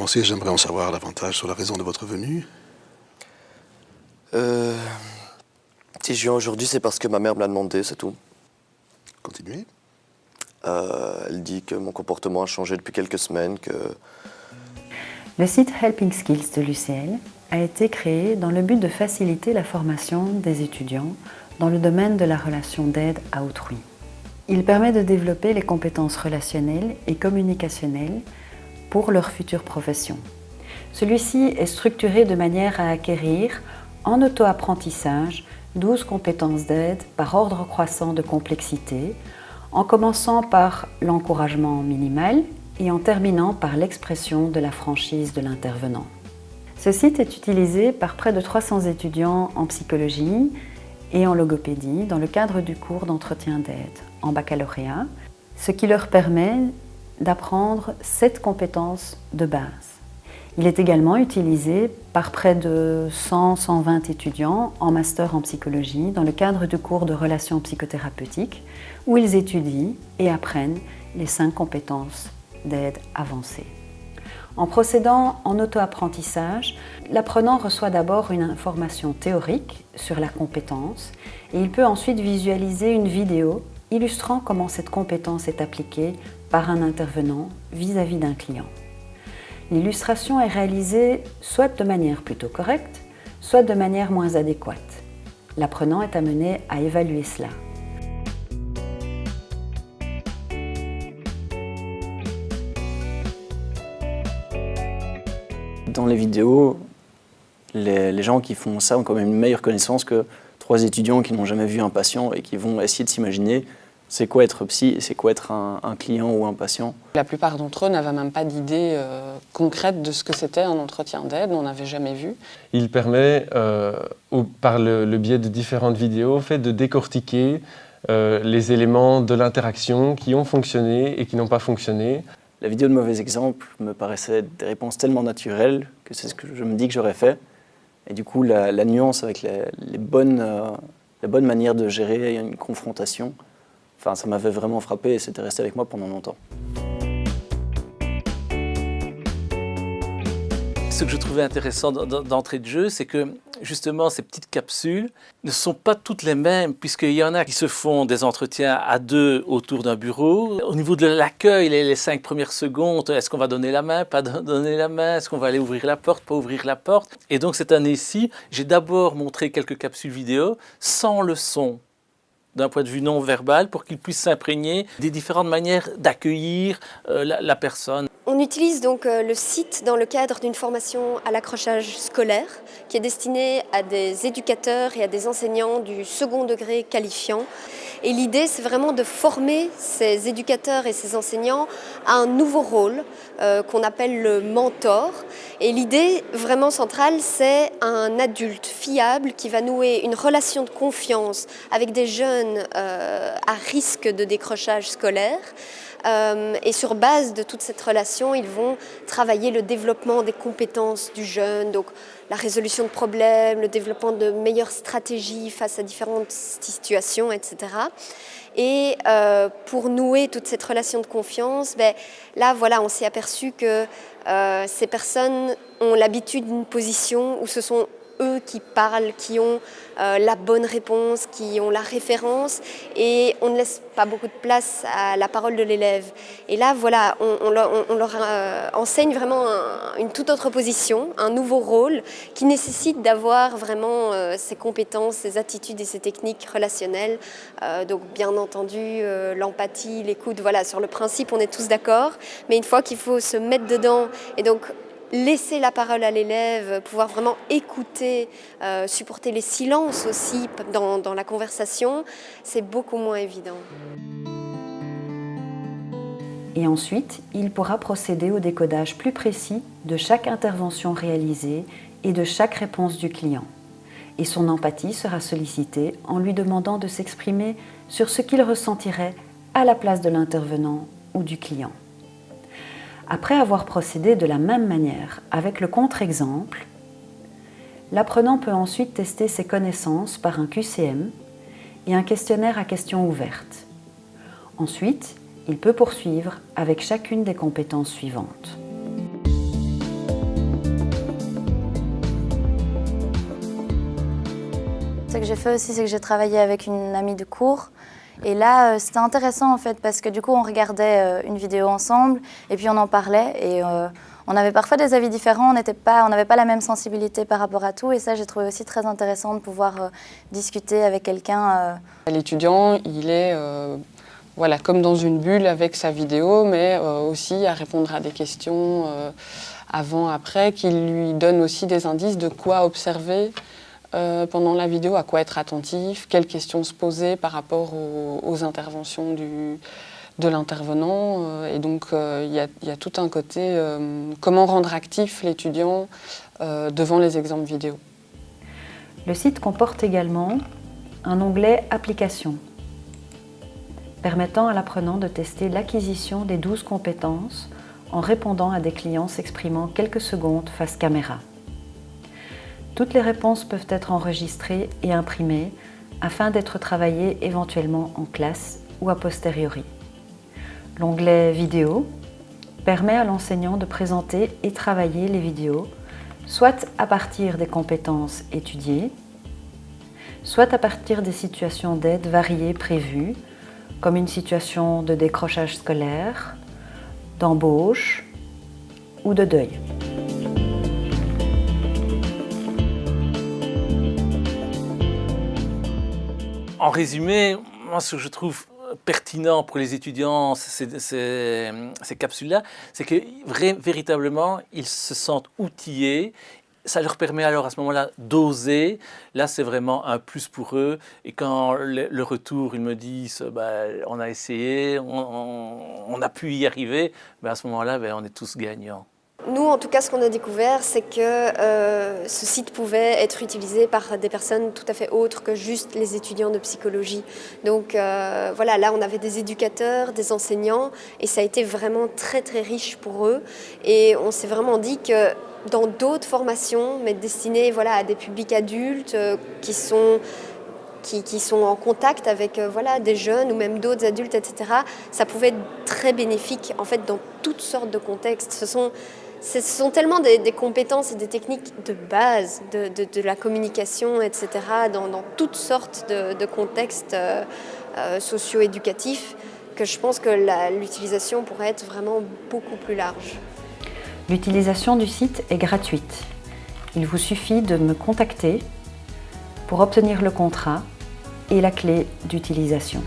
commencer, j'aimerais en savoir davantage sur la raison de votre venue. Si je viens aujourd'hui, c'est parce que ma mère me l'a demandé, c'est tout. Continuez. Elle dit que mon comportement a changé depuis quelques semaines, que... Le site Helping Skills de l'UCL a été créé dans le but de faciliter la formation des étudiants dans le domaine de la relation d'aide à autrui. Il permet de développer les compétences relationnelles et communicationnelles pour leur future profession. Celui-ci est structuré de manière à acquérir, en auto-apprentissage, 12 compétences d'aide par ordre croissant de complexité, en commençant par l'encouragement minimal et en terminant par l'expression de la franchise de l'intervenant. Ce site est utilisé par près de 300 étudiants en psychologie et en logopédie dans le cadre du cours d'entretien d'aide en baccalauréat, ce qui leur permet d'apprendre 7 compétences de base. Il est également utilisé par près de 100-120 étudiants en master en psychologie dans le cadre du cours de relations psychothérapeutiques où ils étudient et apprennent les 5 compétences d'aide avancée. En procédant en auto-apprentissage, l'apprenant reçoit d'abord une information théorique sur la compétence et il peut ensuite visualiser une vidéo illustrant comment cette compétence est appliquée par un intervenant vis-à-vis d'un client. L'illustration est réalisée soit de manière plutôt correcte, soit de manière moins adéquate. L'apprenant est amené à évaluer cela. Dans les vidéos, les gens qui font ça ont quand même une meilleure connaissance que 3 étudiants qui n'ont jamais vu un patient et qui vont essayer de s'imaginer c'est quoi être psy et c'est quoi être un client ou un patient. La plupart d'entre eux n'avaient même pas d'idée concrète de ce que c'était un entretien d'aide, on n'avait jamais vu. Il permet, par le biais de différentes vidéos, en fait, de décortiquer les éléments de l'interaction qui ont fonctionné et qui n'ont pas fonctionné. La vidéo de mauvais exemple me paraissait des réponses tellement naturelles que c'est ce que je me dis que j'aurais fait. Et du coup, la nuance avec les bonnes manières de gérer une confrontation, enfin, ça m'avait vraiment frappé et c'était resté avec moi pendant longtemps. Ce que je trouvais intéressant d'entrée de jeu, c'est que justement ces petites capsules ne sont pas toutes les mêmes, puisqu'il y en a qui se font des entretiens à 2 autour d'un bureau. Au niveau de l'accueil, les 5 premières secondes, est-ce qu'on va donner la main, pas donner la main, est-ce qu'on va aller ouvrir la porte, pas ouvrir la porte. Et donc cette année-ci, j'ai d'abord montré quelques capsules vidéo sans le son, d'un point de vue non verbal, pour qu'ils puissent s'imprégner des différentes manières d'accueillir la personne. On utilise donc le site dans le cadre d'une formation à l'accrochage scolaire qui est destinée à des éducateurs et à des enseignants du second degré qualifiant. Et l'idée, c'est vraiment de former ces éducateurs et ces enseignants à un nouveau rôle qu'on appelle le mentor. Et l'idée vraiment centrale, c'est un adulte fiable qui va nouer une relation de confiance avec des jeunes à risque de décrochage scolaire. Et sur base de toute cette relation, ils vont travailler le développement des compétences du jeune, donc la résolution de problèmes, le développement de meilleures stratégies face à différentes situations, etc. Et pour nouer toute cette relation de confiance, là, voilà, on s'est aperçu que ces personnes ont l'habitude d'une position où ce sont eux qui parlent, qui ont la bonne réponse, qui ont la référence, et on ne laisse pas beaucoup de place à la parole de l'élève. Et là, voilà, on leur enseigne vraiment une toute autre position, un nouveau rôle qui nécessite d'avoir vraiment ces compétences, ces attitudes et ces techniques relationnelles. Donc bien entendu, l'empathie, l'écoute, voilà, sur le principe, on est tous d'accord, mais une fois qu'il faut se mettre dedans et donc laisser la parole à l'élève, pouvoir vraiment écouter, supporter les silences aussi dans la conversation, c'est beaucoup moins évident. Et ensuite, il pourra procéder au décodage plus précis de chaque intervention réalisée et de chaque réponse du client. Et son empathie sera sollicitée en lui demandant de s'exprimer sur ce qu'il ressentirait à la place de l'intervenant ou du client. Après avoir procédé de la même manière avec le contre-exemple, l'apprenant peut ensuite tester ses connaissances par un QCM et un questionnaire à questions ouvertes. Ensuite, il peut poursuivre avec chacune des compétences suivantes. que j'ai fait aussi, c'est que j'ai travaillé avec une amie de cours. Et là, c'était intéressant en fait, parce que du coup, on regardait une vidéo ensemble et puis on en parlait. Et on avait parfois des avis différents, on n'avait pas la même sensibilité par rapport à tout. Et ça, j'ai trouvé aussi très intéressant de pouvoir discuter avec quelqu'un. L'étudiant, il est voilà, comme dans une bulle avec sa vidéo, mais aussi à répondre à des questions avant, après, qui lui donnent aussi des indices de quoi observer pendant la vidéo, à quoi être attentif, quelles questions se poser par rapport aux interventions de l'intervenant. Et donc, il y a tout un côté comment rendre actif l'étudiant devant les exemples vidéo. Le site comporte également un onglet « Applications » permettant à l'apprenant de tester l'acquisition des 12 compétences en répondant à des clients s'exprimant quelques secondes face caméra. Toutes les réponses peuvent être enregistrées et imprimées afin d'être travaillées éventuellement en classe ou a posteriori. L'onglet « Vidéo » permet à l'enseignant de présenter et travailler les vidéos, soit à partir des compétences étudiées, soit à partir des situations d'aide variées prévues, comme une situation de décrochage scolaire, d'embauche ou de deuil. En résumé, moi, ce que je trouve pertinent pour les étudiants, ces capsules-là, c'est que véritablement, ils se sentent outillés. Ça leur permet alors à ce moment-là d'oser. Là, c'est vraiment un plus pour eux. Et quand le retour, ils me disent on a essayé, on a pu y arriver, à ce moment-là, on est tous gagnants. Nous, en tout cas, ce qu'on a découvert, c'est que ce site pouvait être utilisé par des personnes tout à fait autres que juste les étudiants de psychologie. Donc voilà, là, on avait des éducateurs, des enseignants, et ça a été vraiment très, très riche pour eux. Et on s'est vraiment dit que dans d'autres formations, mais destinées à des publics adultes qui sont en contact avec des jeunes ou même d'autres adultes, etc., ça pouvait être très bénéfique, en fait, dans toutes sortes de contextes. Ce sont tellement des compétences et des techniques de base de la communication, etc., dans toutes sortes de contextes socio-éducatifs, que je pense que l'utilisation pourrait être vraiment beaucoup plus large. L'utilisation du site est gratuite. Il vous suffit de me contacter pour obtenir le contrat et la clé d'utilisation.